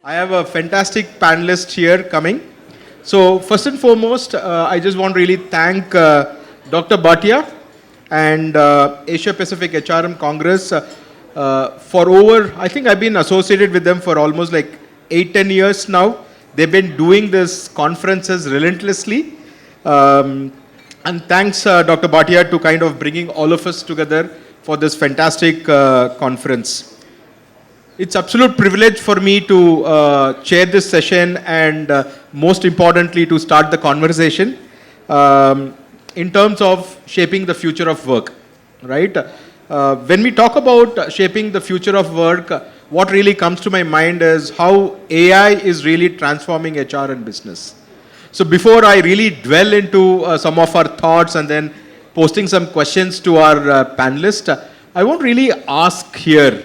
I have a fantastic panelist here coming. So first and foremost, I just want to really thank Dr. Bhatia and Asia Pacific HRM Congress for over, I think I've been associated with them for almost like 8-10 years now. They've been doing this conferences relentlessly. And thanks, Dr. Bhatia, to kind of bringing all of us together for this fantastic conference. It's absolute privilege for me to chair this session and most importantly to start the conversation in terms of shaping the future of work, right? When we talk about shaping the future of work, what really comes to my mind is how AI is really transforming HR and business. So before I really dwell into some of our thoughts and then posting some questions to our panelists, I want to really ask here,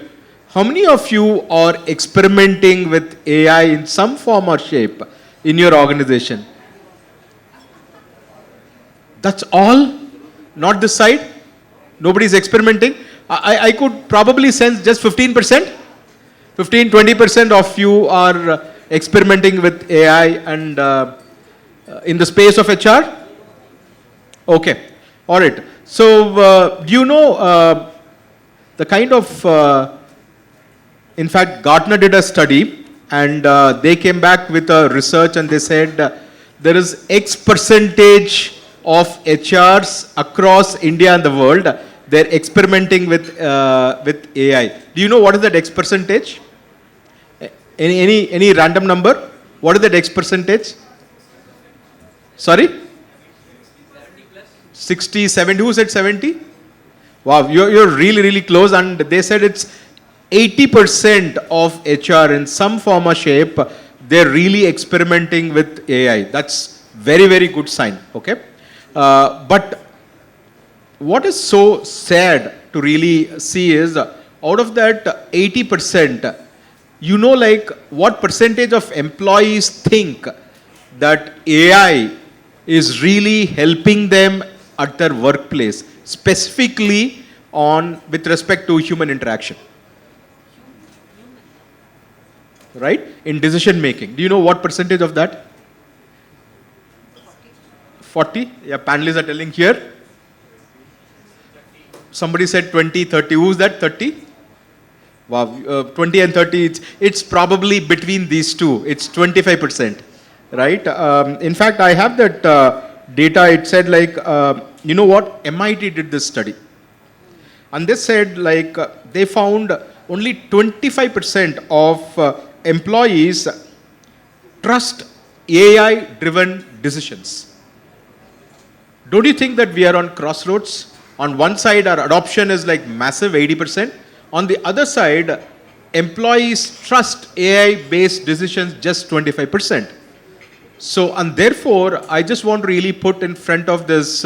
how many of you are experimenting with AI in some form or shape in your organization? That's all? Not this side? Nobody's experimenting? I could probably sense just 15%. 15-20% of you are experimenting with AI and in the space of HR? Okay. All right. So, do you know the kind of in fact, Gartner did a study and they came back with a research and they said there is X percentage of HRs across India and the world, they're experimenting with AI. Do you know what is that X percentage? Any random number? What is that X percentage? Sorry? 60, 70. Who said 70? Wow, you're really, really close. And they said it's 80% of HR in some form or shape, they're really experimenting with AI. That's very, very good sign, okay? But what is so sad to really see is out of that 80%, you know, like what percentage of employees think that AI is really helping them at their workplace, specifically with respect to human interaction? Right? In decision making. Do you know what percentage of that? 40? Yeah, panelists are telling here. Somebody said 20, 30. Who's that? 30? Wow, 20 and 30, it's probably between these two. It's 25%, right? In fact, I have that data. It said like, you know what? MIT did this study. And they said like, they found only 25% of employees trust AI-driven decisions. Don't you think that we are on crossroads? On one side, our adoption is like massive, 80%. On the other side, employees trust AI-based decisions just 25%. So, and therefore, I just want to really put in front of this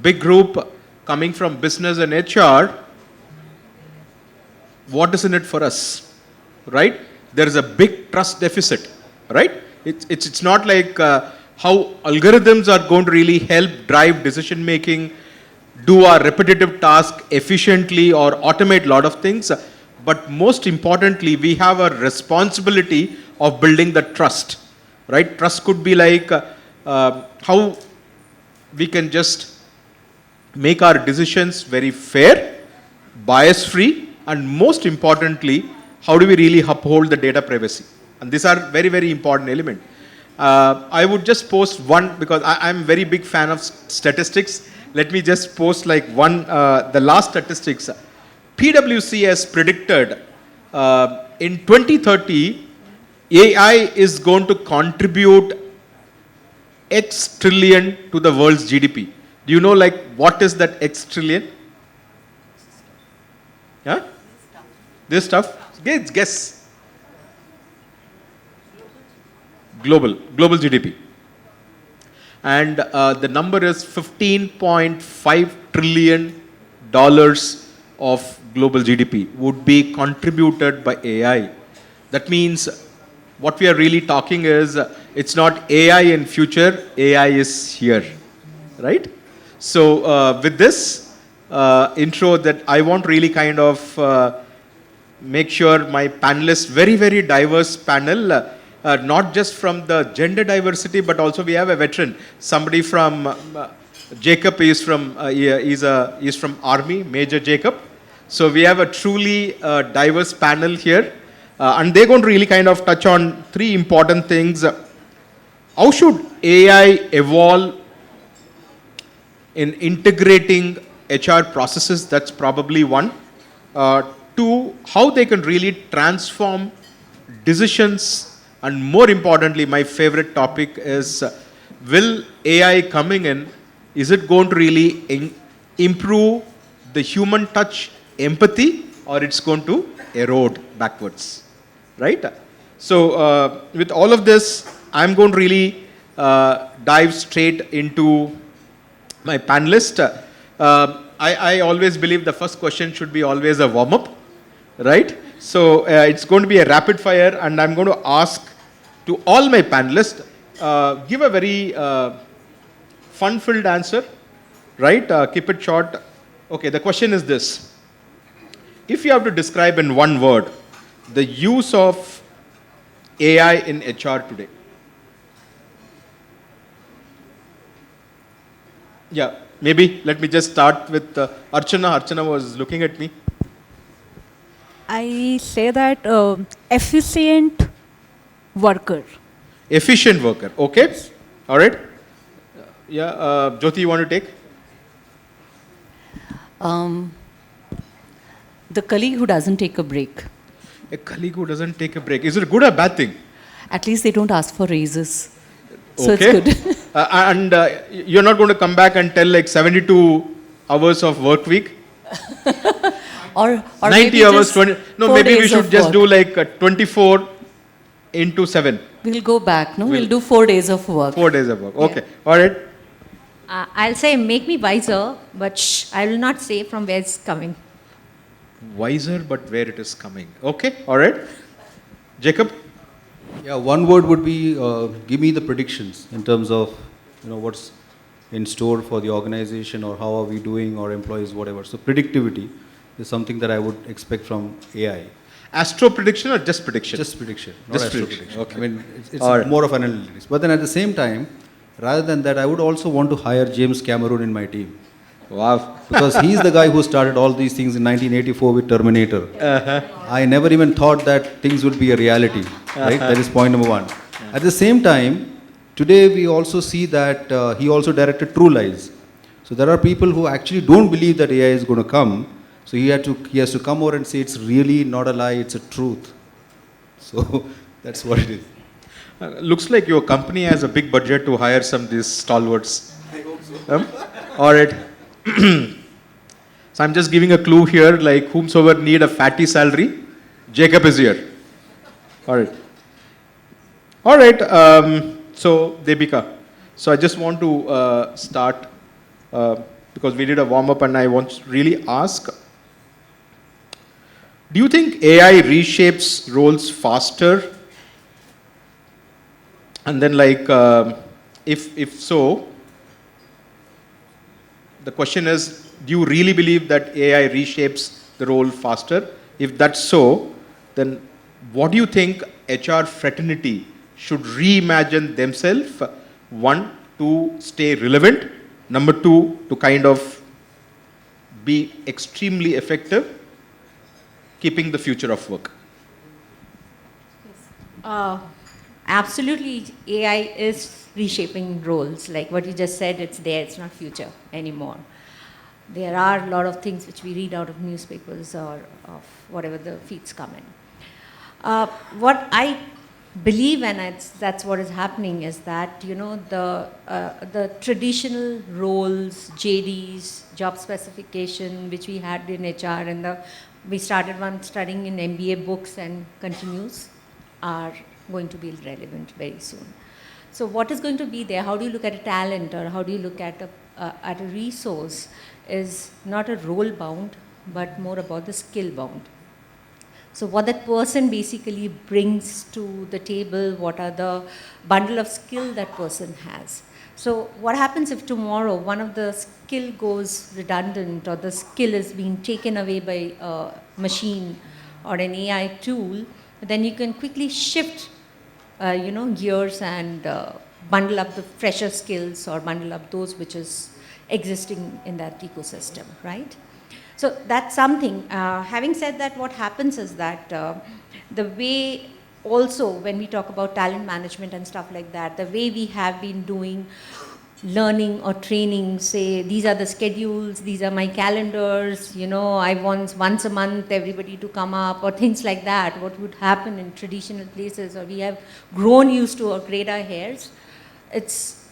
big group coming from business and HR, what is in it for us, right? There is a big trust deficit, right? It's not like how algorithms are going to really help drive decision making, do our repetitive task efficiently or automate a lot of things. But most importantly, we have a responsibility of building the trust, right? Trust could be like how we can just make our decisions very fair, bias free, and most importantly, how do we really uphold the data privacy? And these are very, very important elements. I would just post one because I'm very big fan of statistics. Let me just post like one, the last statistics. PwC has predicted in 2030, AI is going to contribute X trillion to the world's GDP. Do you know like what is that X trillion? Yeah? This stuff? Guess. Global GDP. And the number is $15.5 trillion of global GDP would be contributed by AI. That means what we are really talking is it's not AI in future, AI is here, right? So with this intro that I want really kind of make sure my panelists, very, very diverse panel, not just from the gender diversity, but also we have a veteran, somebody from, Jacob is from, he's from Army, Major Jacob. So we have a truly diverse panel here. And they're going to really kind of touch on three important things. How should AI evolve in integrating HR processes? That's probably one. Two, how they can really transform decisions. And more importantly, my favorite topic is, will AI coming in, is it going to really improve the human touch empathy, or it's going to erode backwards, right? So with all of this, I'm going to really dive straight into my panelist. I always believe the first question should be always a warm-up, right? So it's going to be a rapid fire, and I'm going to ask to all my panelists, give a very fun-filled answer, right? Keep it short. Okay, the question is this. If you have to describe in one word the use of AI in HR today. Yeah, maybe let me just start with Archana. Archana was looking at me. I say that efficient worker. Efficient worker, okay. All right. Yeah, Jyoti, you want to take? The colleague who doesn't take a break. A colleague who doesn't take a break. Is it a good or bad thing? At least they don't ask for raises. So Okay. it's good. And you're not going to come back and tell like 72 hours of work week? or 90 maybe hours, just 20. No, 4 maybe we days should of just work. do like 24 into 7. We'll go back, no? We'll do 4 days of work. 4 days of work. Okay. All right. I'll say make me wiser, but I will not say from where it's coming. Wiser, but where it is coming. Okay. All right. Jacob? Yeah, one word would be give me the predictions in terms of what's in store for the organization or how are we doing or employees, whatever. So predictivity is something that I would expect from AI. Astro prediction or just prediction? Just prediction, not Just astro prediction, prediction. okay. I mean, it's All right. more of analytics. But then at the same time, rather than that, I would also want to hire James Cameron in my team. Wow. Because he's the guy who started all these things in 1984 with Terminator. I never even thought that things would be a reality, right? That is point number one. At the same time, today we also see that he also directed True Lies. So there are people who actually don't believe that AI is going to come. So he has to come over and say it's really not a lie, it's a truth. So that's what it is. Looks like your company has a big budget to hire some of these stalwarts. I hope so. All right. So I'm just giving a clue here, like whomsoever need a fatty salary, Jacob is here. All right. All right. So Debika, so I just want to start because we did a warm up, and I want to really ask: do you think AI reshapes roles faster? And then, like, if so, the question is, do you really believe that AI reshapes the role faster? If that's so, then what do you think HR fraternity should reimagine themselves? One, to stay relevant. Number two, to kind of be extremely effective, keeping the future of work. Absolutely, AI is reshaping roles. Like what you just said, it's there, it's not future anymore. There are a lot of things which we read out of newspapers or of whatever the feeds come in. What I believe, and that's what is happening, is that the traditional roles, JDs, job specification, which we had in HR, and we started one studying in MBA books and continues, are going to be relevant very soon. So what is going to be there? How do you look at a talent, or how do you look at a resource? Is not a role bound, but more about the skill bound. So what that person basically brings to the table, what are the bundle of skill that person has. So what happens if tomorrow one of the skill goes redundant, or the skill is being taken away by a machine, or an AI tool, then you can quickly shift, gears and bundle up the fresher skills or bundle up those which is existing in that ecosystem, right? So that's something. Having said that, what happens is that the way also when we talk about talent management and stuff like that, the way we have been doing learning or training, say these are the schedules, these are my calendars, I want once a month everybody to come up or things like that, what would happen in traditional places, or we have grown used to or grayed our hairs. It's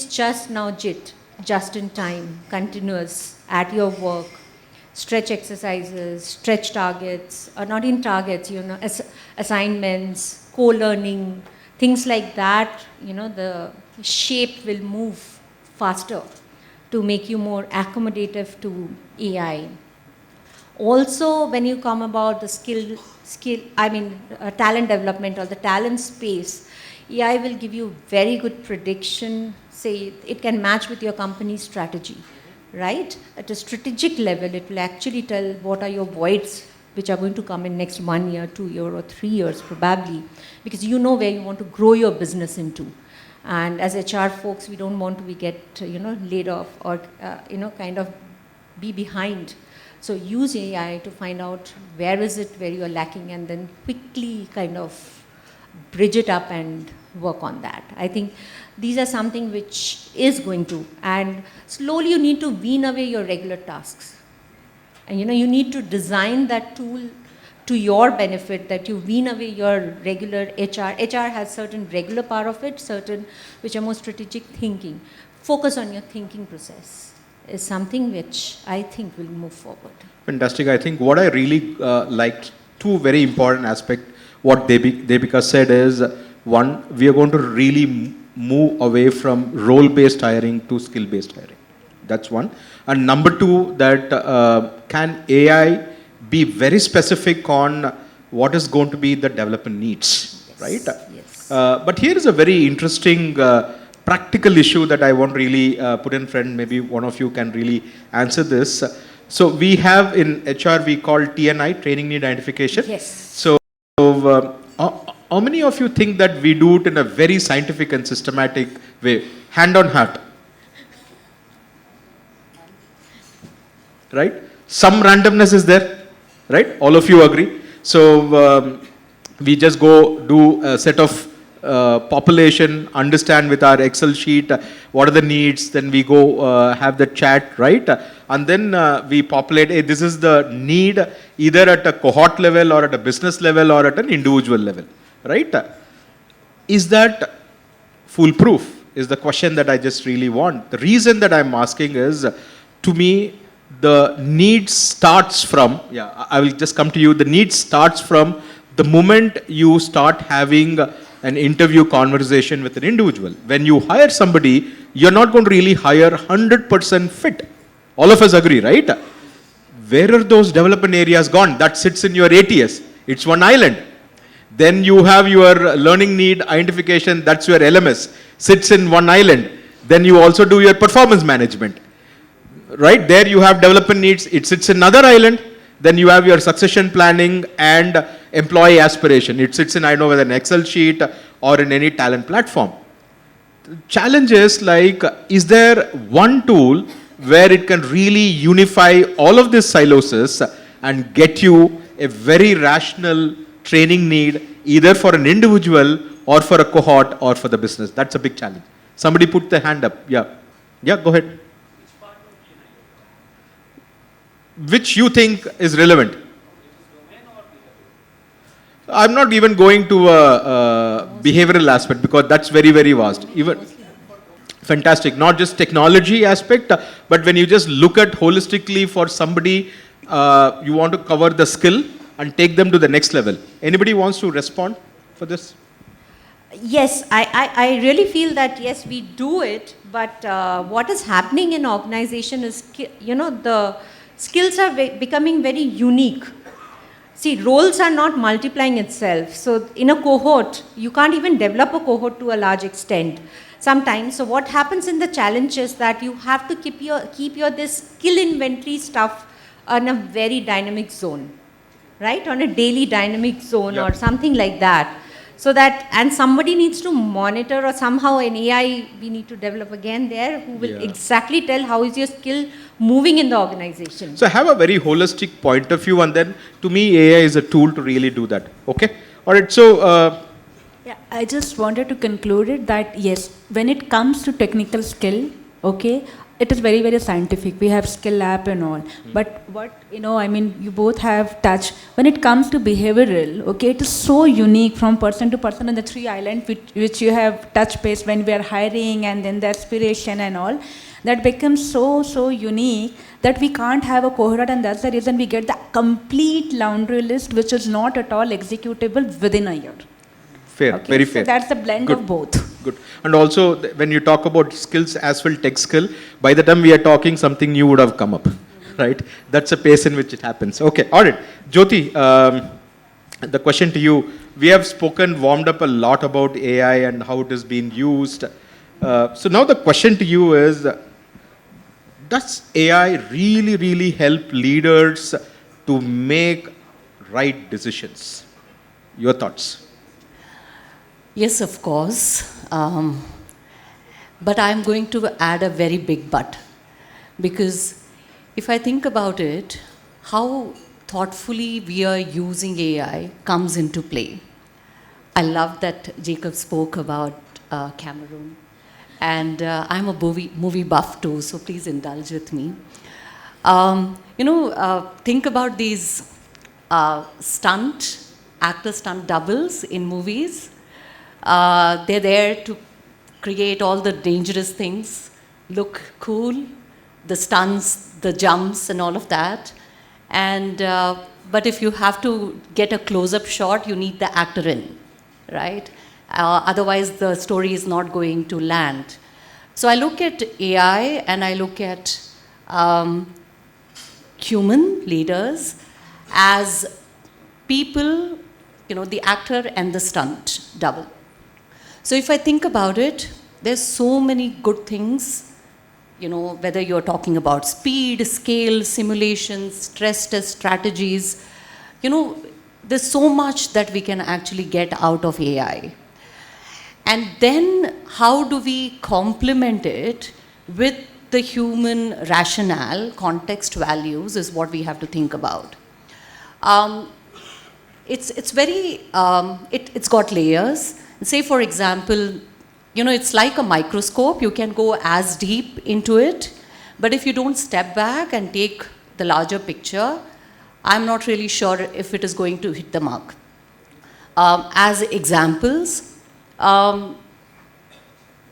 just now JIT, just in time, continuous, at your work, stretch exercises, stretch targets, or not in targets, assignments, co-learning, things like that, the shape will move faster to make you more accommodative to AI. Also, when you come about the talent development or the talent space, AI will give you very good prediction. Say it can match with your company's strategy, right? At a strategic level, it will actually tell what are your voids which are going to come in next 1 year, 2 years, or 3 years probably, because you know where you want to grow your business into. And as HR folks, we don't want to get laid off or kind of be behind. So use AI to find out where is it where you are lacking, and then quickly kind of bridge it up and work on that. I think these are something which is going to, and slowly you need to wean away your regular tasks. And you need to design that tool to your benefit, that you wean away your regular HR. HR has certain regular part of it, certain which are more strategic thinking. Focus on your thinking process is something which I think will move forward. Fantastic. I think what I really liked, two very important aspects, what Devika said is, one, we are going to really move away from role-based hiring to skill-based hiring. That's one. And number two, that can AI be very specific on what is going to be the developer needs, Yes, right? yes. But here is a very interesting practical issue that I want really put in front. Maybe one of you can really answer this. So we have in HR, we call TNI, Training Need Identification. Yes. So how many of you think that we do it in a very scientific and systematic way? Hand on heart. Right? Some randomness is there, right? All of you agree. So we just go do a set of population, understand with our Excel sheet what are the needs, then we go have the chat, right? And then we populate, hey, this is the need either at a cohort level or at a business level or at an individual level, right? Is that foolproof is the question that I just really want. The reason that I'm asking is, to me, the need starts from, I will just come to you, the need starts from the moment you start having an interview conversation with an individual. When you hire somebody, you're not going to really hire 100% fit. All of us agree, right? Where are those development areas gone? That sits in your ATS. It's one island. Then you have your learning need identification, that's your LMS, sits in one island. Then you also do your performance management. Right, there you have development needs, it sits in another island. Then you have your succession planning and employee aspiration. It sits in, I know, whether an Excel sheet or in any talent platform. The challenge is like, is there one tool where it can really unify all of this silos and get you a very rational training need, either for an individual or for a cohort or for the business? That's a big challenge. Somebody put their hand up. Yeah, go ahead. Which you think is relevant? I'm not even going to a behavioral aspect because that's very, very vast. Even fantastic, not just technology aspect, but when you just look at holistically for somebody, you want to cover the skill and take them to the next level. Anybody wants to respond for this? Yes, I really feel that yes, we do it, but what is happening in organization is, the skills are becoming very unique. See, roles are not multiplying itself. So in a cohort, you can't even develop a cohort to a large extent sometimes. So what happens in the challenge is that you have to keep your this skill inventory stuff in a very dynamic zone. right? On a daily dynamic zone Yeah. or something like that. So that, and somebody needs to monitor, or somehow an AI we need to develop again there who will Yeah. exactly tell how is your skill moving in the organization. So I have a very holistic point of view, and then to me, AI is a tool to really do that. Okay. All right. So Yeah, I just wanted to conclude it that yes, when it comes to technical skill, okay, it is very, very scientific. We have skill lab and all. But what, I mean, you both have touch. When it comes to behavioral, okay, it is so unique from person to person on the three islands which you have touch base when we are hiring and then the aspiration and all. That becomes so, so unique that we can't have a cohort, and that's the reason we get the complete laundry list which is not at all executable within a year. fair, Okay, very so fair. that's the blend Good. of both. Good. And also, when you talk about skills as well, tech skill, by the time we are talking, something new would have come up, right? That's a pace in which it happens. Okay, all right. Jyoti, the question to you. We have warmed up a lot about AI and how it is being used. So now the question to you is, does AI really, really help leaders to make right decisions? Your thoughts? Yes, of course. But I'm going to add a very big but. Because if I think about it, how thoughtfully we are using AI comes into play. I love that Jacob spoke about Cameroon. And I'm a movie buff too, so please indulge with me. Think about these actor stunt doubles in movies. They're there to create all the dangerous things, look cool, the stunts, the jumps, and all of that. And but if you have to get a close-up shot, you need the actor in, right? Otherwise, the story is not going to land. So I look at AI and I look at human leaders as people, the actor and the stunt double. So if I think about it, there's so many good things, whether you're talking about speed, scale, simulations, stress test strategies, there's so much that we can actually get out of AI. And then how do we complement it with the human rationale, context values is what we have to think about. It's very, it's got layers. Say for example, it's like a microscope. You can go as deep into it, but if you don't step back and take the larger picture, I'm not really sure if it is going to hit the mark. As examples,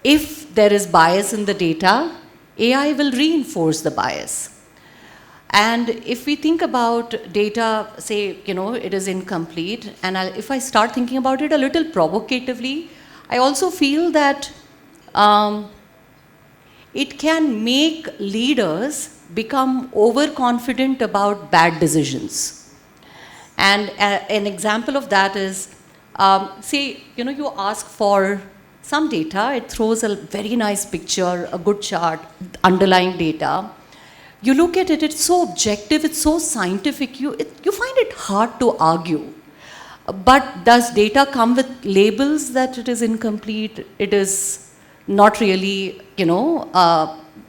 if there is bias in the data, AI will reinforce the bias. And if we think about data, say, it is incomplete, and if I start thinking about it a little provocatively, I also feel that it can make leaders become overconfident about bad decisions. And an example of that is, say, you ask for some data, it throws a very nice picture, a good chart, underlying data. You look at it, it's so objective, it's so scientific, you find it hard to argue. But does data come with labels that it is incomplete, it is not really,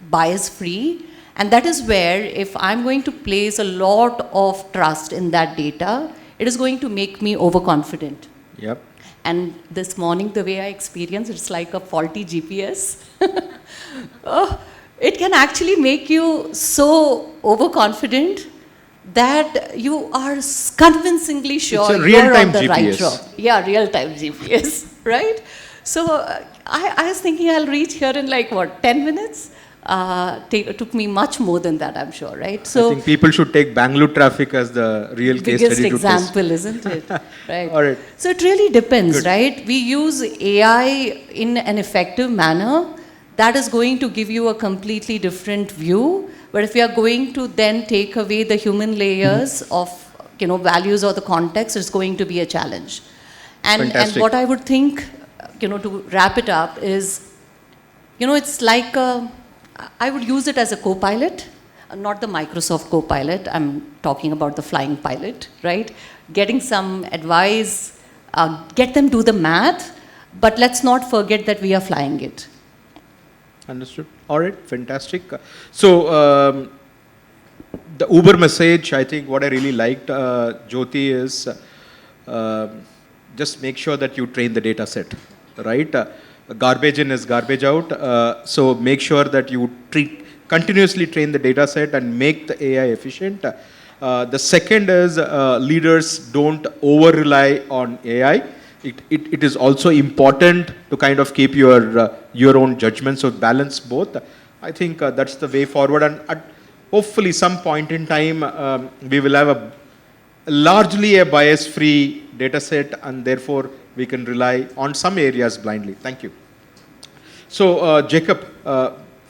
bias-free? And that is where, if I'm going to place a lot of trust in that data, it is going to make me overconfident. Yep. And this morning, the way I experienced, it's like a faulty GPS. It can actually make you so overconfident that you are convincingly sure It's a you're real-time on the right GPS. road. Yeah, real-time GPS, right? So I was thinking I'll reach here in 10 minutes? It took me much more than that, I'm sure, right? So I think people should take Bangalore traffic as the real case biggest study to test. example, isn't it? Right. All right. So it really depends, Good. right? We use AI in an effective manner. That is going to give you a completely different view. But if we are going to then take away the human layers of values or the context, it's going to be a challenge. And Fantastic. what I would think, to wrap it up is, it's like I would use it as a co-pilot. not the Microsoft Copilot, I'm talking about the flying pilot, right? Getting some advice, get them do the math, but let's not forget that we are flying it. Understood. All right, fantastic. So, the Uber message, I think what I really liked, Jyoti, is just make sure that you train the data set, right? Garbage in is garbage out. So make sure that you continuously train the data set and make the AI efficient. The second is leaders don't over rely on AI. It is also important to kind of keep your own judgment, so balance both. I think that's the way forward, and hopefully some point in time we will have largely a bias-free data set, and therefore we can rely on some areas blindly. Thank you. So Jacob,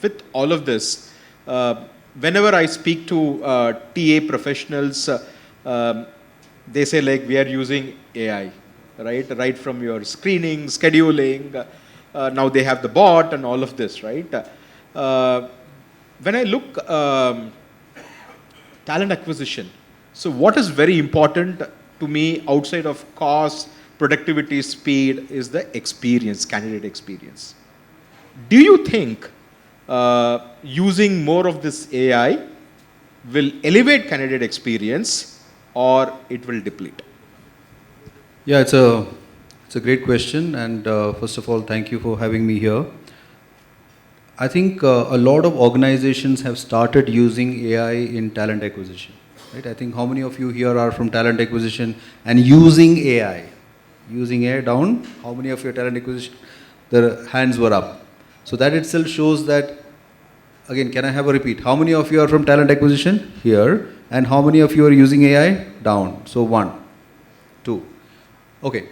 with all of this, whenever I speak to TA professionals, they say like we are using AI, right from your screening, scheduling, now they have the bot and all of this, right? When I look talent acquisition, so what is very important to me outside of cost, productivity, speed is the experience, candidate experience. Do you think using more of this AI will elevate candidate experience or it will deplete? Yeah, it's a great question, and first of all, thank you for having me here. I think a lot of organizations have started using AI in talent acquisition. Right? I think how many of you here are from talent acquisition and using AI? Using AI down, how many of your talent acquisition, the hands were up. So that itself shows that, again, can I have a repeat? How many of you are from talent acquisition? Here. And how many of you are using AI? Down. So 1, 2. Okay.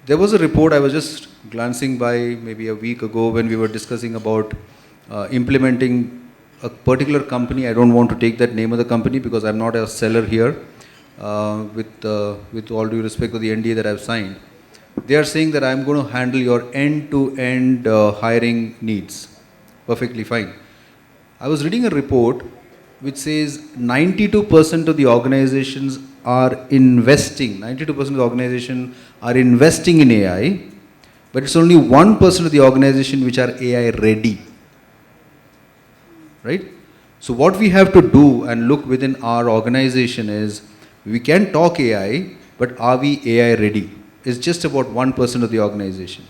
There was a report I was just glancing by maybe a week ago when we were discussing about implementing a particular company. I don't want to take that name of the company because I'm not a seller here, with all due respect to the NDA that I've signed. They are saying that I'm going to handle your end-to-end hiring needs. Perfectly fine. I was reading a report which says 92% of the organizations are investing, 92% of the organizations are investing in AI, but it's only 1% of the organization which are AI ready. Right? So what we have to do and look within our organization is, we can talk AI, but are we AI ready? It's just about 1% of the organization.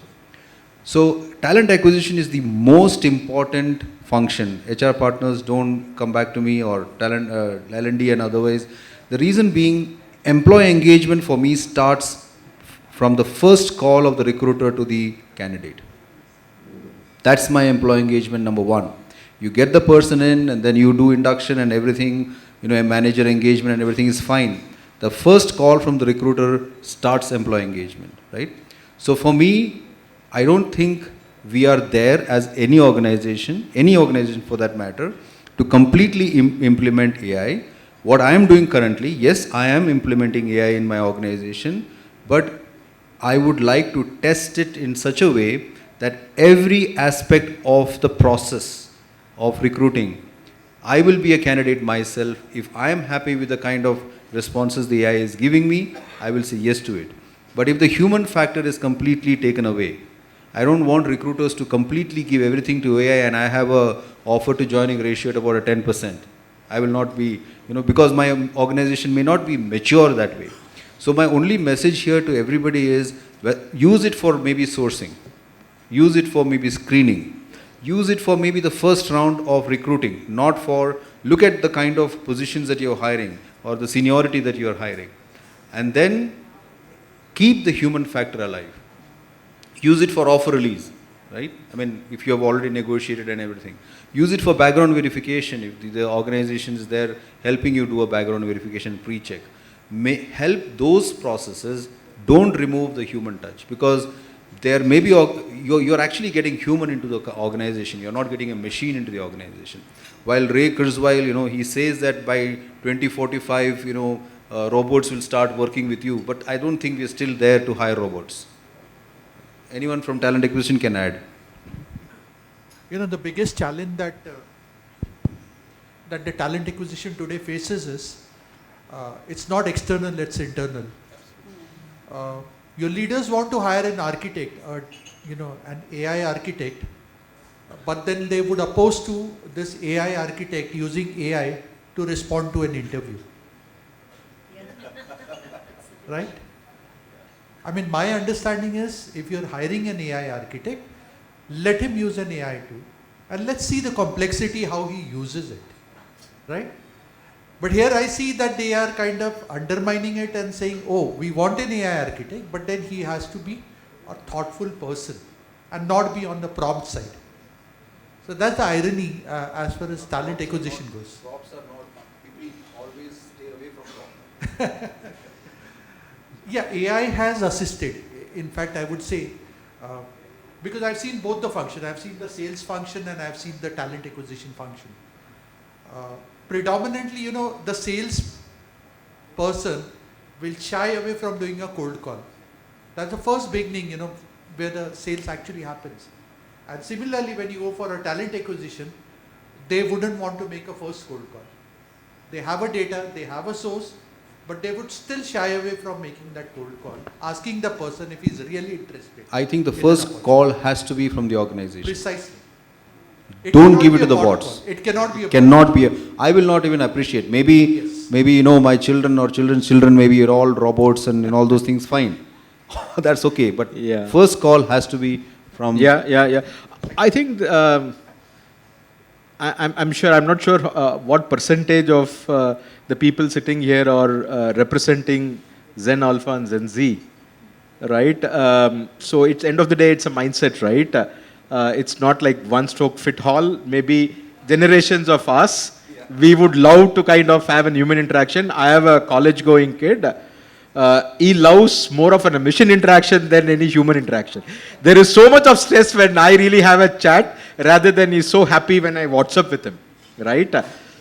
So talent acquisition is the most important function. HR partners don't come back to me, or talent, L&D and otherwise. The reason being, employee engagement for me starts from the first call of the recruiter to the candidate. That's my employee engagement number 1. You get the person in and then you do induction and everything, a manager engagement and everything is fine. The first call from the recruiter starts employee engagement, right? So for me, I don't think we are there as any organization for that matter, to completely implement AI. What I am doing currently, yes, I am implementing AI in my organization, but I would like to test it in such a way that every aspect of the process of recruiting, I will be a candidate myself. If I am happy with the kind of responses the AI is giving me, I will say yes to it. But if the human factor is completely taken away, I don't want recruiters to completely give everything to AI and I have a offer to joining ratio at about a 10%. I will not be, because my organization may not be mature that way. So my only message here to everybody is, use it for maybe sourcing. Use it for maybe screening. Use it for maybe the first round of recruiting, not for, look at the kind of positions that you're hiring or the seniority that you're hiring. And then keep the human factor alive. Use it for offer release, right? I mean, if you have already negotiated and everything. Use it for background verification. If the organization is there helping you do a background verification pre-check. May help those processes. Don't remove the human touch, because there may be, you're actually getting human into the organization. You're not getting a machine into the organization. While Ray Kurzweil, he says that by 2045, robots will start working with you, but I don't think we're still there to hire robots. Anyone from talent acquisition can add. The biggest challenge that that the talent acquisition today faces is, it's not external, it's internal. Your leaders want to hire an architect, or an AI architect, but then they would oppose to this AI architect using AI to respond to an interview. Right? I mean, my understanding is, if you're hiring an AI architect, let him use an AI tool, and let's see the complexity, how he uses it. Right? But here I see that they are kind of undermining it and saying, oh, we want an AI architect, but then he has to be a thoughtful person and not be on the prompt side. So that's the irony as far as talent acquisition goes. Props are not, people always stay away from props. Yeah, AI has assisted. In fact, I would say, because I've seen both the function. I've seen the sales function and I've seen the talent acquisition function. Predominantly, the sales person will shy away from doing a cold call. That's the first beginning, where the sales actually happens. And similarly, when you go for a talent acquisition, they wouldn't want to make a first cold call. They have a data, they have a source, but they would still shy away from making that cold call, asking the person if he's really interested. I think the in an first opportunity. call has to be from the organization. Precisely. It Don't cannot give be it to a the bot bots. call. It cannot be a bot. Cannot be. I will not even appreciate. Maybe, Yes. maybe my children or children's children, maybe are all robots and all those things. Fine, that's okay. But Yeah. first call has to be from. Yeah. I think I'm sure. I'm not sure what percentage of the people sitting here are representing Zen Alpha and Zen Z, right? So it's end of the day, it's a mindset, right? It's not like one stroke fit all. Maybe generations of us, we would love to kind of have a human interaction. I have a college-going kid. He loves more of a mission interaction than any human interaction. There is so much of stress when I really have a chat rather than he's so happy when I WhatsApp with him, right?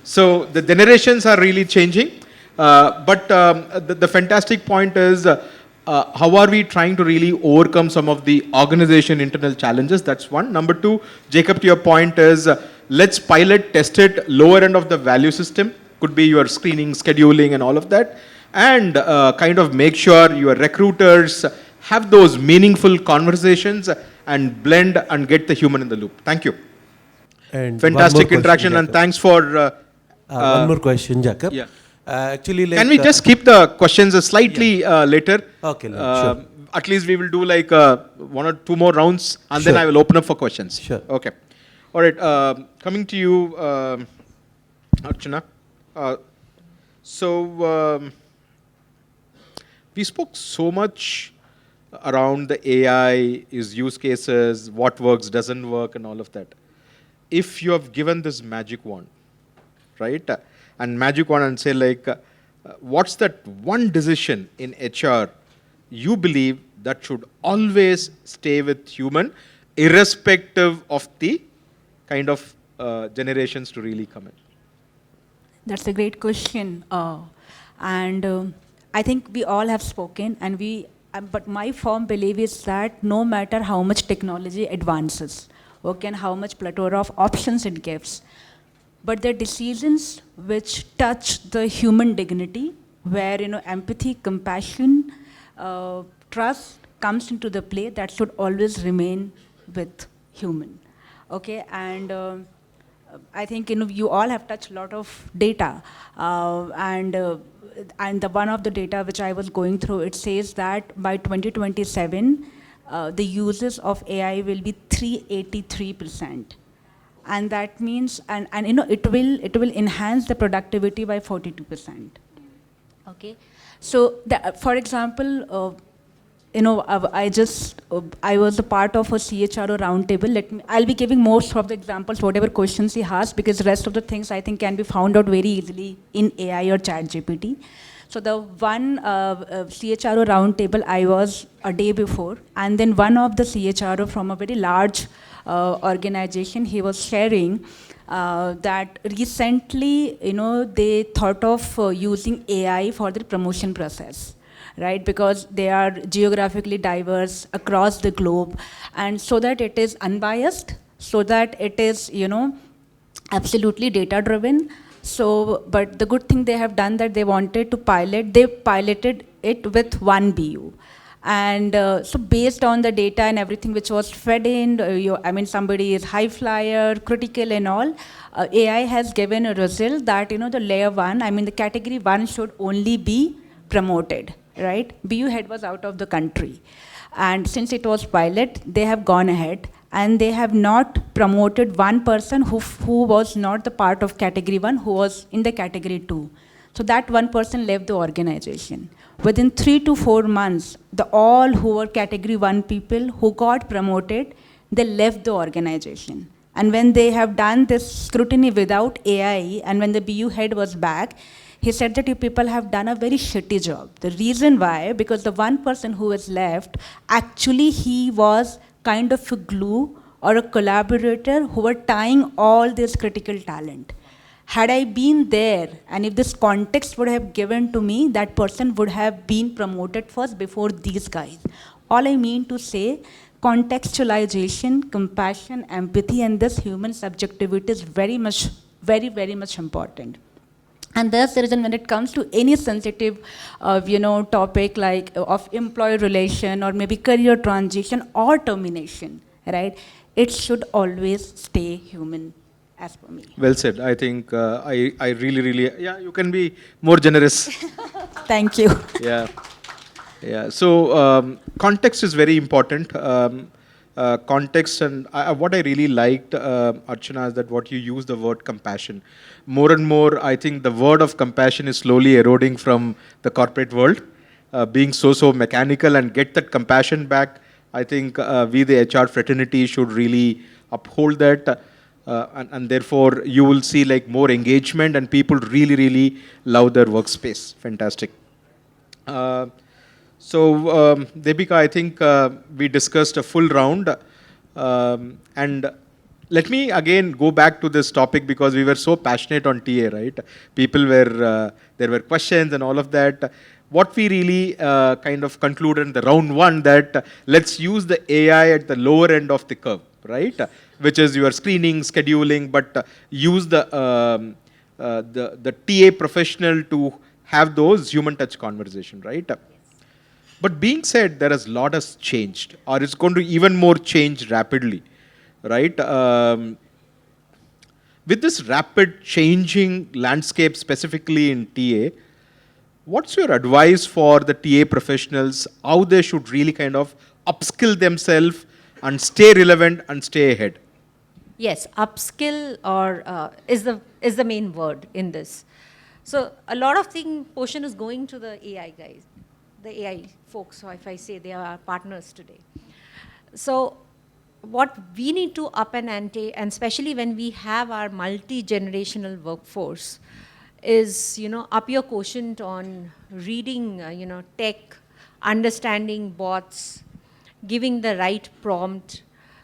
So the generations are really changing. But the fantastic point is, how are we trying to really overcome some of the organization internal challenges? That's one. Number two, Jacob, to your point is, let's pilot, test it, lower end of the value system. Could be your screening, scheduling and all of that. And kind of make sure your recruiters have those meaningful conversations and blend and get the human in the loop. Thank you. And Fantastic one more interaction, question, and Jacob. thanks for... One more question, Jacob. yeah. Actually, like, Can we just keep the questions slightly later? Okay, sure. At least we will do like one or two more rounds, and then Sure. I will open up for questions. Sure. Okay. All right. Coming to you, Archana. We spoke so much around the AI, its use cases, what works, doesn't work, and all of that. If you have given this magic wand, right? And magic wand and say like, what's that one decision in HR you believe that should always stay with human, irrespective of the kind of generations to really come in? That's a great question. I think we all have spoken, and but my firm belief is that no matter how much technology advances, okay, and how much plethora of options it gives, but the decisions which touch the human dignity, where empathy, compassion, trust comes into the play, that should always remain with human. Okay, and I think you all have touched a lot of data, and the one of the data which I was going through, it says that by 2027, the uses of AI will be 383%. And that means, and it will enhance the productivity by 42%. Okay, so for example, I was a part of a CHRO roundtable. I'll be giving most of the examples, whatever questions he asked, because the rest of the things I think can be found out very easily in AI or ChatGPT. So the one CHRO roundtable I was a day before, and then one of the CHRO from a very large organization, he was sharing that recently, they thought of using AI for their promotion process, right? Because they are geographically diverse across the globe, and so that it is unbiased, so that it is, absolutely data driven, So, but the good thing they have done that they wanted to pilot, they piloted it with one BU. And so based on the data and everything which was fed in, I mean, somebody is high flyer, critical and all, AI has given a result that, the layer one, I mean, the category one should only be promoted, right? BU head was out of the country. And since it was pilot, they have gone ahead and they have not promoted one person who was not the part of category one, who was in the category two. So that one person left the organization. Within 3 to 4 months, all who were category 1 people who got promoted, they left the organization. And when they have done this scrutiny without AI, and when the BU head was back, he said that you people have done a very shitty job. The reason why, because the one person who was left, actually he was kind of a glue or a collaborator who were tying all this critical talent. Had I been there, and if this context would have given to me, that person would have been promoted first before these guys. All I mean to say, contextualization, compassion, empathy, and this human subjectivity is very, very much important. And that's the reason when it comes to any sensitive, topic like of employee relation or maybe career transition or termination, right? It should always stay human. As per me. Well said. I think I really, yeah, you can be more generous. Thank you. Yeah. So context is very important. Context, and what I really liked, Archana, is that what you use the word compassion. More and more, I think the word of compassion is slowly eroding from the corporate world, being so mechanical, and get that compassion back. I think we, the HR fraternity, should really uphold that. And therefore, you will see like more engagement and people really love their workspace. Fantastic. Deepika, I think we discussed a full round. And let me again go back to this topic because we were so passionate on TA, right? People were, there were questions and all of that. What we really kind of concluded in the round one, that let's use the AI at the lower end of the curve, right? Which is your screening, scheduling, but use the TA professional to have those human touch conversation, right? Yes. But being said, there is a lot has changed, or it's going to even more change rapidly, right? With this rapid changing landscape, specifically in TA, what's your advice for the TA professionals, how they should really kind of upskill themselves and stay relevant and stay ahead? Yes, upskill is the main word in this. So a lot of portion is going to the AI guys, the AI folks, or if I say they are our partners today. So what we need to up an ante, and especially when we have our multi-generational workforce, is, up your quotient on reading, tech, understanding bots, giving the right prompt,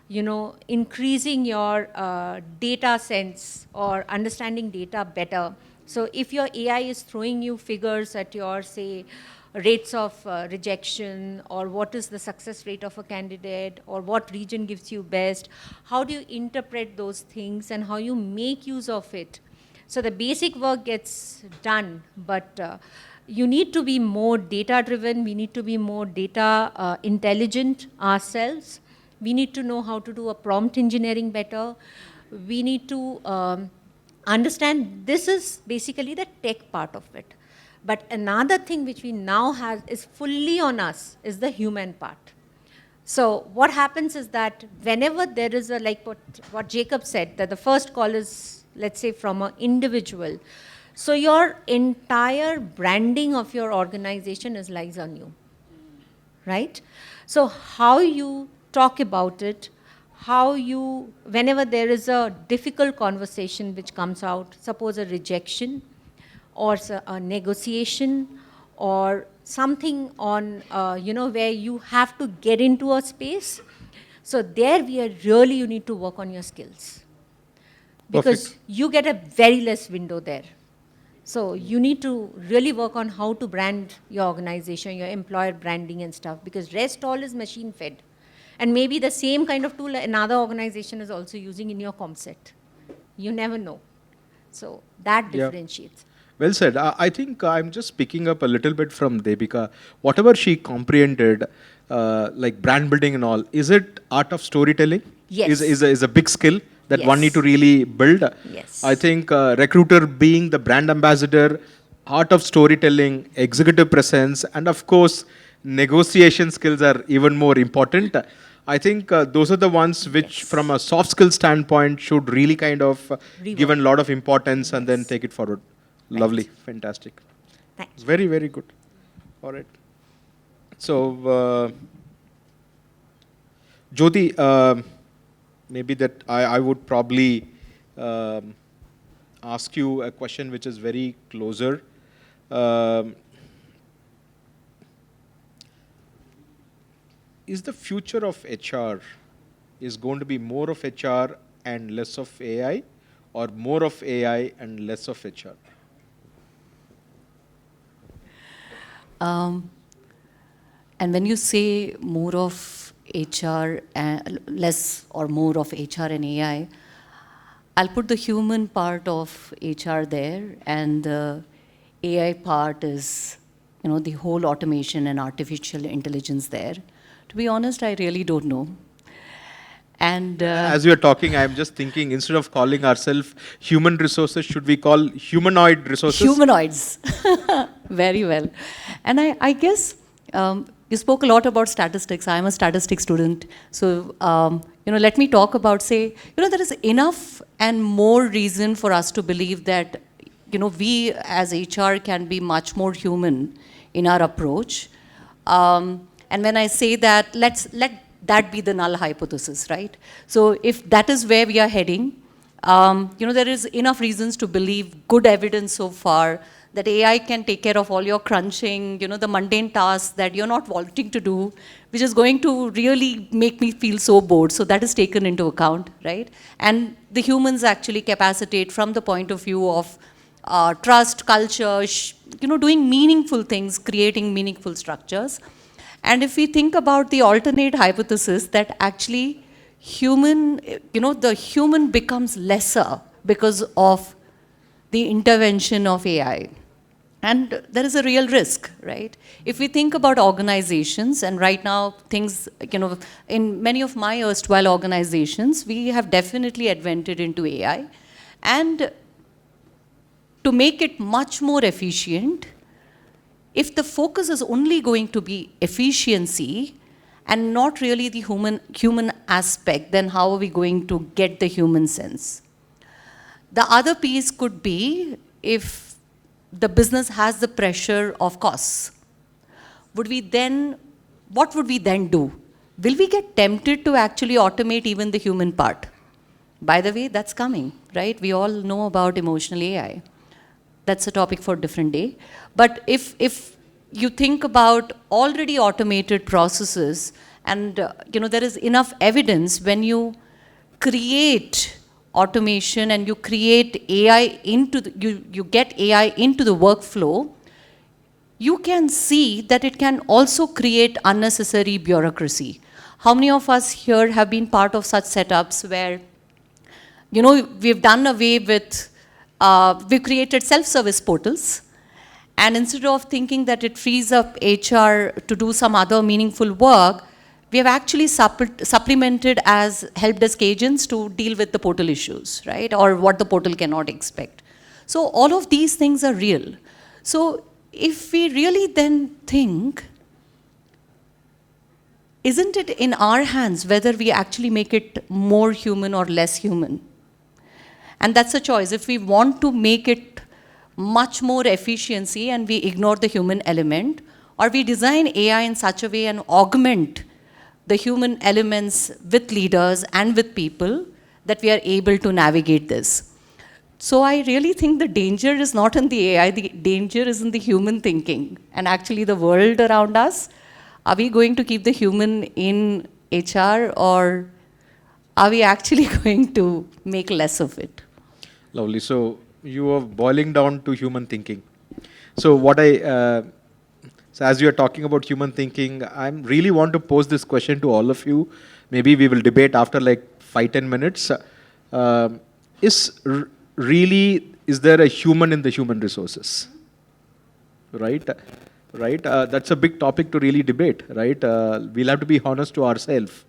increasing your data sense or understanding data better. So if your AI is throwing you figures at your, say, rates of rejection, or what is the success rate of a candidate, or what region gives you best, how do you interpret those things and how you make use of it? So the basic work gets done, but you need to be more data driven. We need to be more data intelligent ourselves. We need to know how to do a prompt engineering better. We need to understand this is basically the tech part of it. But another thing which we now have is fully on us is the human part. So what happens is that whenever there is like what Jacob said, that the first call is, let's say, from an individual. So your entire branding of your organization lies on you, right? So how you talk about it, whenever there is a difficult conversation which comes out, suppose a rejection, or a negotiation, or something on, where you have to get into a space. So there you need to work on your skills. Because Perfect. You get a very less window there. So you need to really work on how to brand your organization, your employer branding and stuff, because rest all is machine fed. And maybe the same kind of tool another organization is also using in your ComSet. You never know. So that Yeah. differentiates. Well said. I think I'm just picking up a little bit from Devika. Whatever she comprehended, like brand building and all, is it art of storytelling? Yes. Is a big skill that one Yes. need to really build. Yes. I think recruiter being the brand ambassador, art of storytelling, executive presence, and of course, negotiation skills are even more important. I think those are the ones which, Yes. from a soft skill standpoint, should really kind of given a lot of importance and then Yes. take it forward. Right. Lovely, fantastic. Thank you. Very, very good. All right. So, Jyoti, maybe that I would probably ask you a question which is very closer. Is the future of HR is going to be more of HR and less of AI, or more of AI and less of HR? And when you say more of HR, less or more of HR and AI, I'll put the human part of HR there, and the AI part is, the whole automation and artificial intelligence there. To be honest, I really don't know. And As we are talking, I'm just thinking, instead of calling ourselves human resources, should we call humanoid resources? humanoids, very well. And I guess you spoke a lot about statistics. I'm a statistics student. So, let me talk about, say, there is enough and more reason for us to believe that, we as HR can be much more human in our approach. And when I say that, let that be the null hypothesis, right? So if that is where we are heading, there is enough reasons to believe, good evidence so far, that AI can take care of all your crunching, the mundane tasks that you're not wanting to do, which is going to really make me feel so bored. So that is taken into account, right? And the humans actually capacitate from the point of view of trust, culture, doing meaningful things, creating meaningful structures. And if we think about the alternate hypothesis that actually the human becomes lesser because of the intervention of AI. And there is a real risk, right? If we think about organizations, and right now things, in many of my erstwhile organizations, we have definitely advented into AI. And to make it much more efficient, if the focus is only going to be efficiency and not really the human aspect, then how are we going to get the human sense? The other piece could be if the business has the pressure of costs. What would we then do? Will we get tempted to actually automate even the human part? By the way, that's coming, right? We all know about emotional AI. That's a topic for a different day. But if you think about already automated processes, and there is enough evidence when you create automation and you create AI you get AI into the workflow, you can see that it can also create unnecessary bureaucracy. How many of us here have been part of such setups where, we've done away with, we've created self-service portals, and instead of thinking that it frees up HR to do some other meaningful work, we have actually supplemented as help desk agents to deal with the portal issues, right? Or what the portal cannot expect. So all of these things are real. So if we really then think, isn't it in our hands whether we actually make it more human or less human? And that's a choice. If we want to make it much more efficiency and we ignore the human element, or we design AI in such a way and augment the human elements with leaders and with people, that we are able to navigate this. So I really think the danger is not in the AI, the danger is in the human thinking. And actually the world around us, are we going to keep the human in HR, or are we actually going to make less of it? Lovely. So you are boiling down to human thinking. So so as you are talking about human thinking, I really want to pose this question to all of you. Maybe we will debate after like 5-10 minutes. Is really, is there a human in the human resources? Right? Right? That's a big topic to really debate, right? We'll have to be honest to ourselves.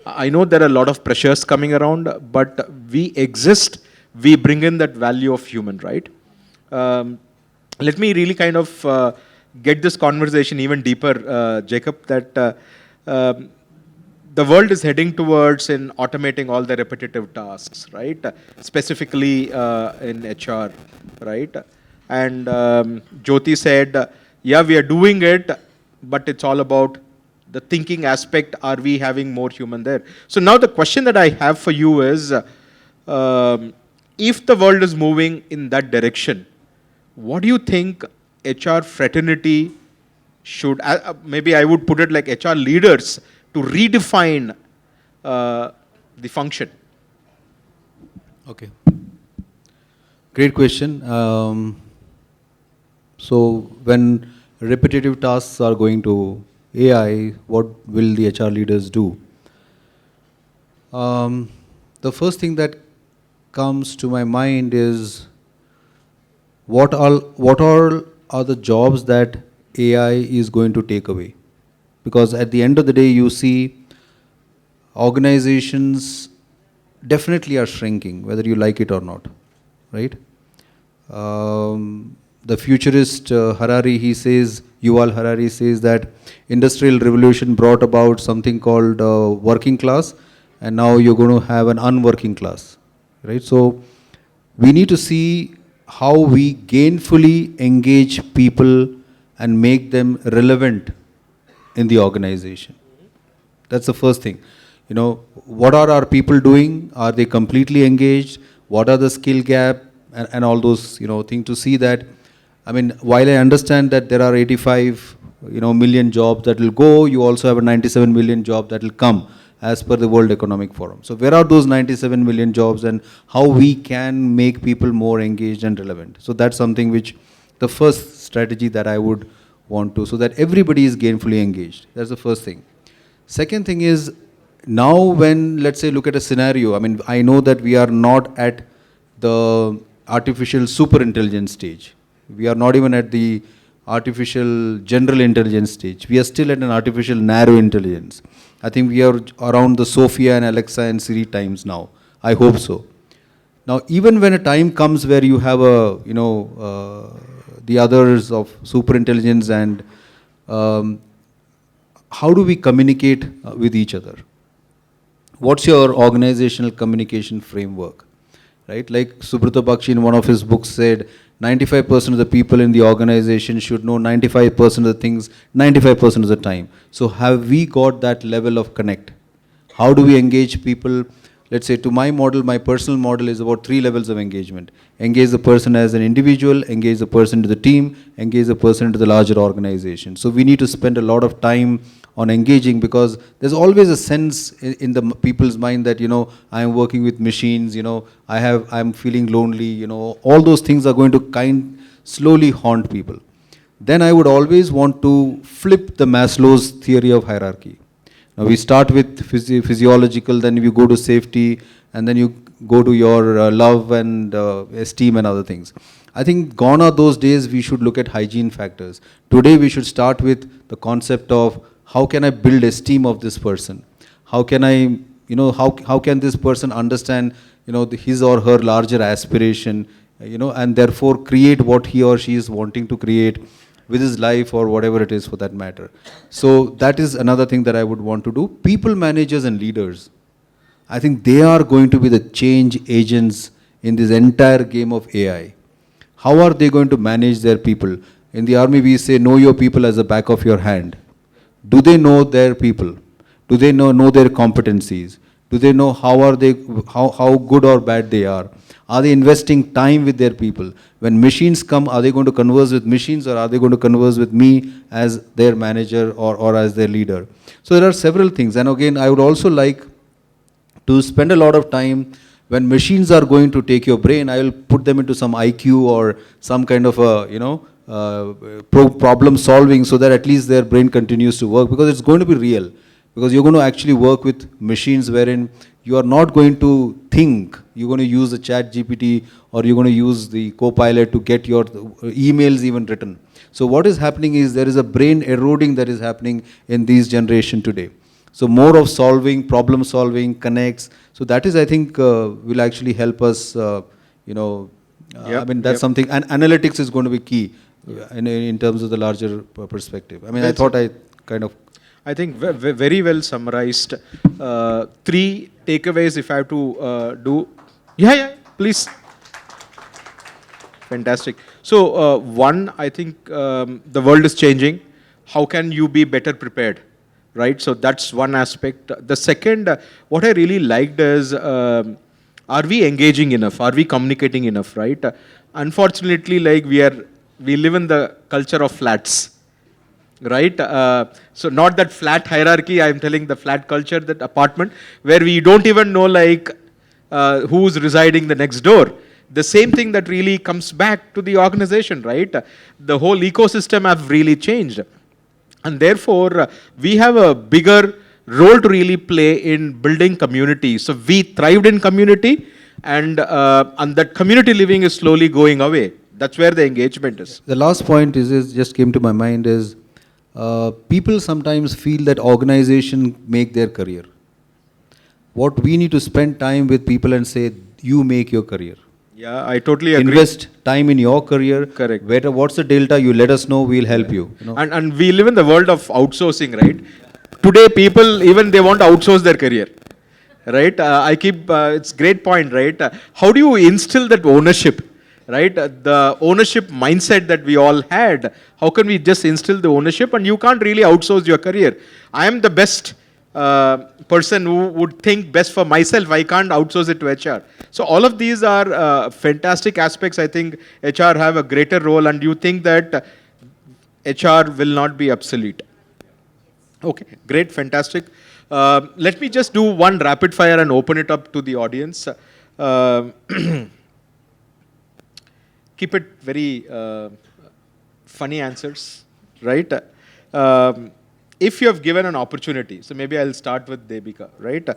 I know there are a lot of pressures coming around, but we exist, we bring in that value of human, right? Let me really kind of get this conversation even deeper, Jacob, that the world is heading towards in automating all the repetitive tasks, right? Specifically in HR, right? And Jyoti said, yeah, we are doing it, but it's all about the thinking aspect. Are we having more human there? So now the question that I have for you is, if the world is moving in that direction, what do you think HR fraternity should, maybe I would put it like HR leaders, to redefine the function? Okay. Great question. So when repetitive tasks are going to AI, what will the HR leaders do? The first thing that comes to my mind is what all are the jobs that AI is going to take away? Because at the end of the day, you see organizations definitely are shrinking, whether you like it or not, right? The futurist Yuval Harari says that industrial revolution brought about something called working class, and now you're going to have an unworking class, right? So we need to see how we gainfully engage people and make them relevant in the organization. That's the first thing. You know, what are our people doing? Are they completely engaged? What are the skill gap and all those, things to see that. I mean, while I understand that there are 85, million jobs that will go, you also have a 97 million job that will come as per the World Economic Forum. So where are those 97 million jobs and how we can make people more engaged and relevant? So that's something which the first strategy that I would want to, so that everybody is gainfully engaged. That's the first thing. Second thing is, now when, let's say, look at a scenario, I mean, I know that we are not at the artificial super intelligence stage. We are not even at the artificial general intelligence stage. We are still at an artificial narrow intelligence. I think we are around the Sophia and Alexa and Siri times now. I hope so. Now, even when a time comes where you have the others of super intelligence, and how do we communicate with each other? What's your organizational communication framework? Right? Like Subrata Bakshi in one of his books said, 95% of the people in the organization should know 95% of the things 95% of the time. So have we got that level of connect? How do we engage people? Let's say to my model, my personal model is about 3 levels of engagement. Engage the person as an individual, engage the person to the team, engage the person to the larger organization. So we need to spend a lot of time on engaging, because there's always a sense in the people's mind that, I am working with machines, I'm feeling lonely, all those things are going to slowly haunt people. Then I would always want to flip the Maslow's theory of hierarchy. Now we start with physiological, then you go to safety, and then you go to your love and esteem and other things. I think gone are those days we should look at hygiene factors. Today we should start with the concept of how can I build esteem of this person? How can I, how can this person understand, his or her larger aspiration, and therefore create what he or she is wanting to create with his life or whatever it is for that matter. So that is another thing that I would want to do. People managers and leaders, I think they are going to be the change agents in this entire game of AI. How are they going to manage their people? In the army we say, know your people as the back of your hand. Do they know their people? Do they know their competencies? Do they know how good or bad they are? Are they investing time with their people? When machines come, are they going to converse with machines, or are they going to converse with me as their manager or as their leader? So there are several things. And again, I would also like to spend a lot of time when machines are going to take your brain, I will put them into some IQ or some kind of problem solving, so that at least their brain continues to work, because it's going to be real. because you're going to actually work with machines wherein you are not going to think. You're going to use the chat GPT or you're going to use the Copilot to get your emails even written. So what is happening is there is a brain eroding that is happening in this generation today. So more of solving, problem solving, connects. So that is, I think, will actually help us, I mean, that's something, and analytics is going to be key in terms of the larger perspective. I mean, I thought I kind of... I think very well summarized. 3 takeaways if I have to do. Yeah, please. Fantastic. So, one, I think the world is changing. How can you be better prepared? Right? So, that's one aspect. The second, what I really liked is, are we engaging enough? Are we communicating enough? Right? Unfortunately, like we live in the culture of flats. Right? So not that flat hierarchy, I'm telling the flat culture, that apartment, where we don't even know like who's residing the next door. The same thing that really comes back to the organization, right? The whole ecosystem have really changed. And therefore, we have a bigger role to really play in building community. So we thrived in community, and that community living is slowly going away. That's where the engagement is. The last point is just came to my mind is, people sometimes feel that organization make their career. What we need to spend time with people and say, you make your career. Yeah, I totally agree. Invest time in your career. Correct. What's the delta? You let us know. We'll help you. And we live in the world of outsourcing, right? Today, people even they want to outsource their career, right? It's great point, right? How do you instill that ownership? Right, the ownership mindset that we all had, how can we just instill the ownership? And you can't really outsource your career. I am the best person who would think best for myself. I can't outsource it to HR. So all of these are fantastic aspects. I think HR have a greater role, and you think that HR will not be obsolete. Okay, great, fantastic. Let me just do one rapid fire and open it up to the audience. Keep it very funny answers, right? If you have given an opportunity, so maybe I'll start with Debika, right?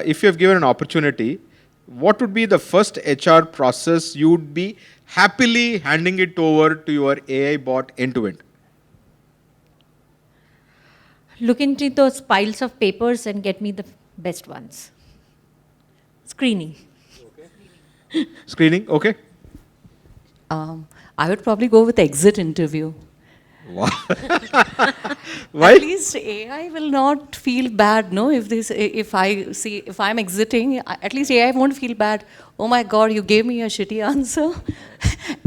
If you have given an opportunity, what would be the first HR process you would be happily handing it over to your AI bot end to end? Look into those piles of papers and get me the best ones. Screening. Screening, okay. I would probably go with exit interview. Wow. Why? At least AI will not feel bad, no? If I'm exiting, at least AI won't feel bad. Oh my God, you gave me a shitty answer,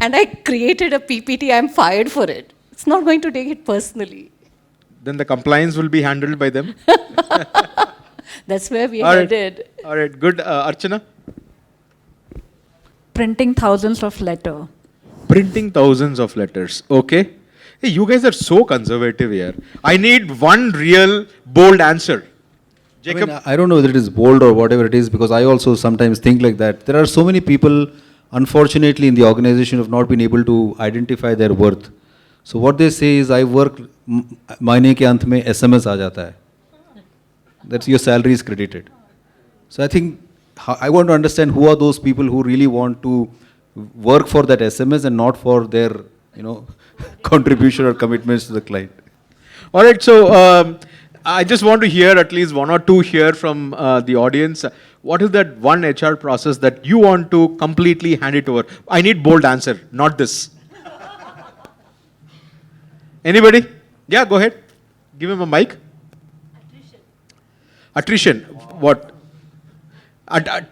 and I created a PPT. I'm fired for it. It's not going to take it personally. Then the compliance will be handled by them. That's where we All right. headed. All right, good. Archana? Printing thousands of letters. Printing thousands of letters. Okay. Hey, you guys are so conservative here. I need one real bold answer. Jacob? I don't know whether it is bold or whatever it is, because I also sometimes think like that. There are so many people, unfortunately, in the organization who have not been able to identify their worth. So what they say is, I work, mahine ke ant mein SMS aa jata hai. That's your salary is credited. So I think, I want to understand who are those people who really want to work for that SMS and not for their, contribution or commitments to the client. All right, so I just want to hear at least one or two here from the audience. What is that one HR process that you want to completely hand it over? I need bold answer, not this. Anybody? Yeah, go ahead. Give him a mic. Attrition. What?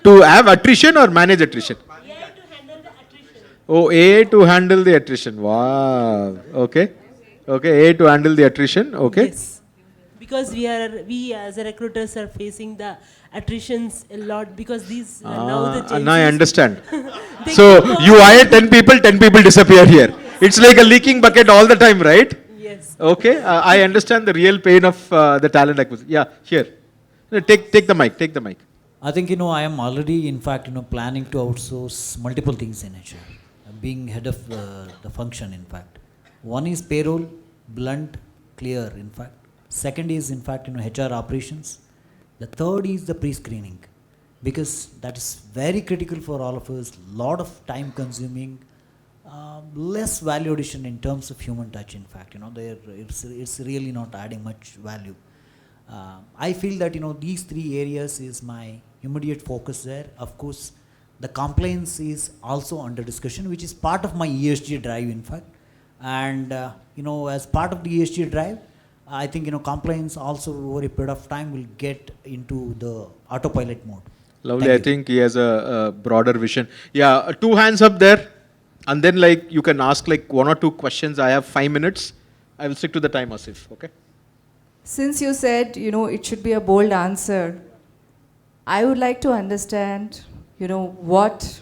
To have attrition or manage attrition? AI to handle the attrition. Oh, AI to handle the attrition. Wow. Okay. Okay, AI to handle the attrition. Okay. Yes. Because we as a recruiters are facing the attritions a lot because these now the Gen Now I Zs- understand. they So keep on- you hire 10 people disappear here. It's like a leaking bucket all the time, right? Yes. Okay, I understand the real pain of the talent acquisition. Yeah, here. No, take the mic, take the mic. I think, I am already, in fact, planning to outsource multiple things in HR. Being head of the function, in fact. One is payroll, blunt, clear, in fact. Second is, in fact, HR operations. The third is the pre-screening, because that is very critical for all of us. Lot of time consuming, less value addition in terms of human touch. In fact, it's really not adding much value. I feel that these three areas is my immediate focus there. Of course, the compliance is also under discussion, which is part of my ESG drive, in fact. And as part of the ESG drive, I think compliance also over a period of time will get into the autopilot mode. Lovely. Thank I you. think he has a broader vision. Yeah, two hands up there, and then you can ask one or two questions. I have 5 minutes. I will stick to the time, Asif. Okay. Since you said, it should be a bold answer, I would like to understand, what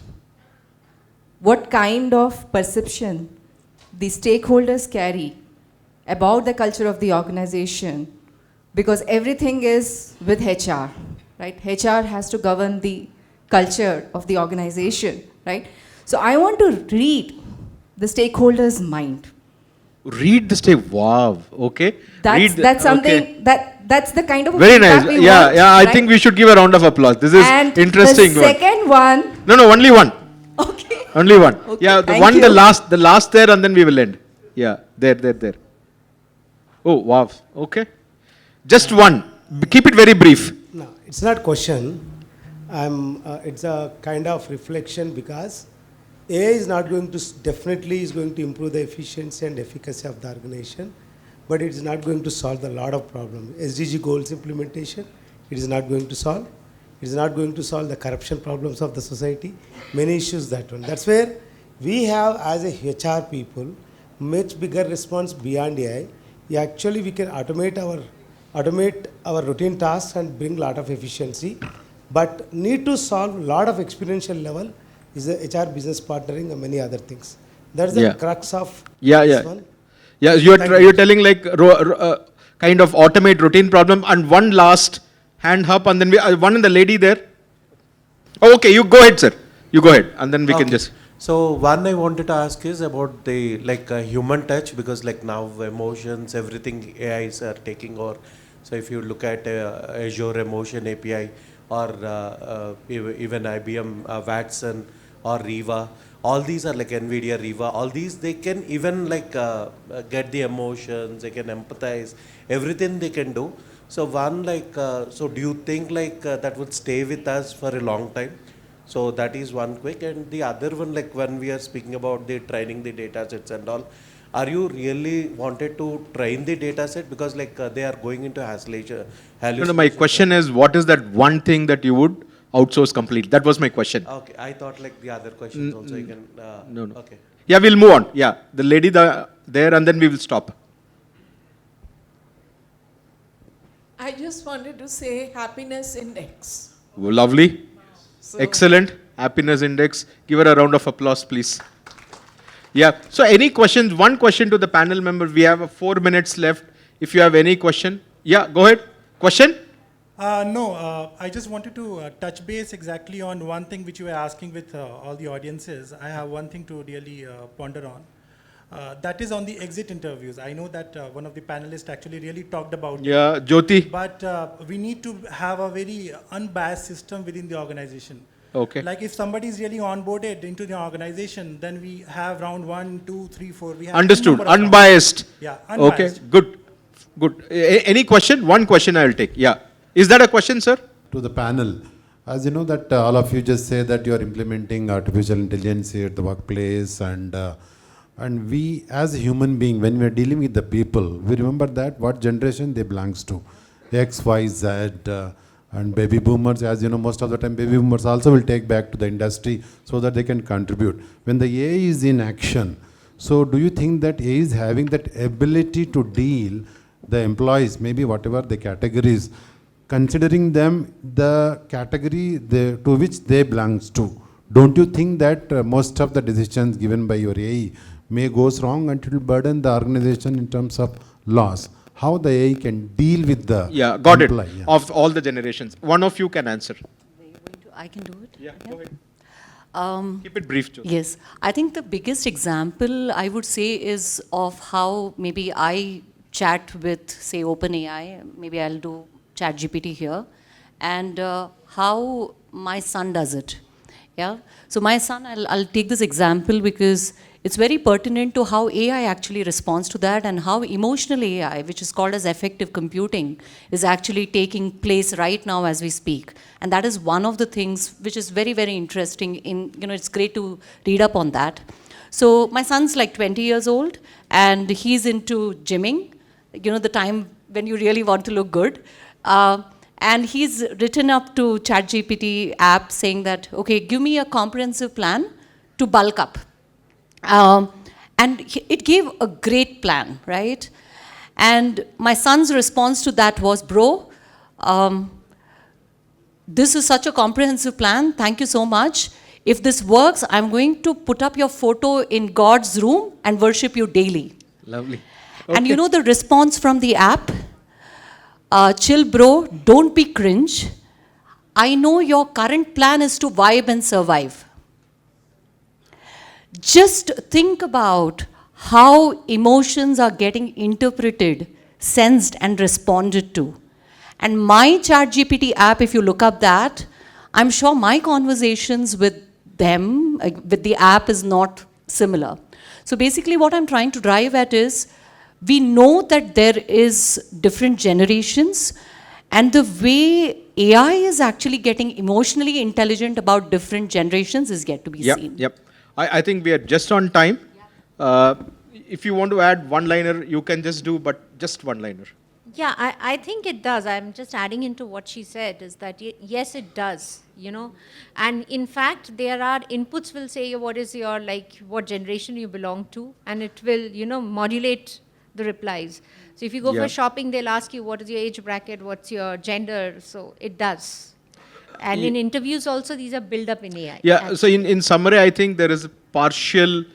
kind of perception the stakeholders carry about the culture of the organization, because everything is with HR, right? HR has to govern the culture of the organization, right? So I want to read the stakeholders' mind. Read the state. Wow. Okay. That's something okay. that's the kind of a Very feedback nice. we Yeah, want, yeah. I right? think we should give a round of applause. This is And interesting. the second one. No, only one. Okay. Only one. Okay, Yeah, the thank one, you. the last there, and then we will end. Yeah, there. Oh, wow. Okay. Just one. Keep it very brief. No, it's not question. It's a kind of reflection, because AI is not going to definitely is going to improve the efficiency and efficacy of the organization, but it is not going to solve a lot of problems. SDG goals implementation, it is not going to solve. It is not going to solve the corruption problems of the society. Many issues that one. That's where we have, as a HR people, much bigger response beyond AI. Actually, we can automate our routine tasks and bring a lot of efficiency, but need to solve a lot of experiential level is the HR business partnering and many other things. That's the Yeah. crux of Yeah, this yeah. one. Yeah, you're telling kind of automate routine problem, and one last hand up, and then one in the lady there. Oh, okay, you go ahead, sir. You go ahead, and then we can Okay. just. So one I wanted to ask is about the human touch, because now emotions, everything AIs are taking over. So if you look at Azure Emotion API, or even IBM Watson or Riva, all these are like NVIDIA Riva, all these they can even get the emotions, they can empathize, everything they can do. So one so do you think that would stay with us for a long time? So that is one quick. And the other one, when we are speaking about the training the data sets and all, are you really wanted to train the data set, because they are going into hallucination? No, my question is, what is that one thing that you would outsource completely? That was my question. Okay, I thought the other questions also you can. No. Okay. Yeah, we'll move on. Yeah, the lady there, and then we will stop. I just wanted to say happiness index. Oh, lovely. So- Excellent. Happiness index. Give her a round of applause, please. Yeah. So any questions? One question to the panel member. We have 4 minutes left. If you have any question. Yeah, go ahead. Question? No, I just wanted to touch base exactly on one thing which you were asking with all the audiences. I have one thing to really ponder on. That is on the exit interviews. I know that one of the panelists actually really talked about Yeah, it. Jyoti. But we need to have a very unbiased system within the organization. Okay. Like if somebody is really onboarded into the organization, then we have round 1, 2, 3, 4. We have Understood. number of rounds. Unbiased. Yeah, unbiased. Okay, good. Any question? One question I will take. Yeah. Is that a question, sir? To the panel. As you know that all of you just say that you are implementing artificial intelligence here at the workplace, and we as a human being, when we are dealing with the people, we remember that what generation they belongs to. X, Y, Z, and baby boomers, as you know, most of the time baby boomers also will take back to the industry so that they can contribute. When the AI is in action, so do you think that AI is having that ability to deal the employees, maybe whatever the categories, considering them the category to which they belongs to? Don't you think that most of the decisions given by your AI may goes wrong and it will burden the organization in terms of loss? How the AI can deal with the Got employee? it. Yeah. Of all the generations. One of you can answer. I can do it? Yeah, go ahead. Keep it brief, Jyoti. Yes. I think the biggest example I would say is of how maybe I chat with, say, OpenAI, maybe I'll do ChatGPT here, and how my son does it. Yeah. So my son, I'll take this example because it's very pertinent to how AI actually responds to that and how emotional AI, which is called as affective computing, is actually taking place right now as we speak. And that is one of the things which is very, very interesting. It's great to read up on that. So my son's like 20 years old and he's into gymming, the time when you really want to look good. And he's written up to ChatGPT app saying that, okay, give me a comprehensive plan to bulk up. And it gave a great plan, right? And my son's response to that was, bro, this is such a comprehensive plan. Thank you so much. If this works, I'm going to put up your photo in God's room and worship you daily. Lovely. And the response from the app? Chill, bro, don't be cringe. I know your current plan is to vibe and survive. Just think about how emotions are getting interpreted, sensed, and responded to. And my ChatGPT app, if you look up that, I'm sure my conversations with them, with the app, is not similar. So basically what I'm trying to drive at is, we know that there is different generations, and the way AI is actually getting emotionally intelligent about different generations is yet to be seen. Yep. I think we are just on time. If you want to add one-liner, you can just do, but just one-liner. Yeah, I think it does. I'm just adding into what she said, is that yes, it does, And in fact, there are inputs will say what is your, what generation you belong to, and it will, modulate the replies. So if you go for shopping, they'll ask you what is your age bracket, what's your gender. So it does. And in interviews also, these are built up in AI. Yeah, so in summary, I think there is a partial,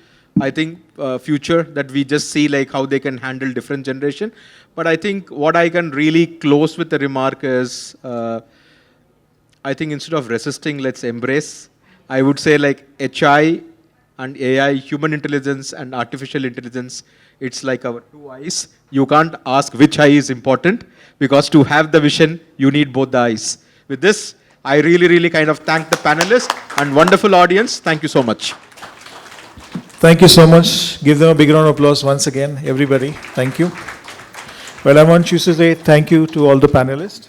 future that we just see how they can handle different generation. But I think what I can really close with the remark is, I think instead of resisting, let's embrace. I would say HI and AI, human intelligence and artificial intelligence, it's like our two eyes. You can't ask which eye is important, because to have the vision, you need both the eyes. With this, I really kind of thank the panelists and wonderful audience. Thank you so much. Thank you so much. Give them a big round of applause once again, everybody. Thank you. Well, I want you to say thank you to all the panelists.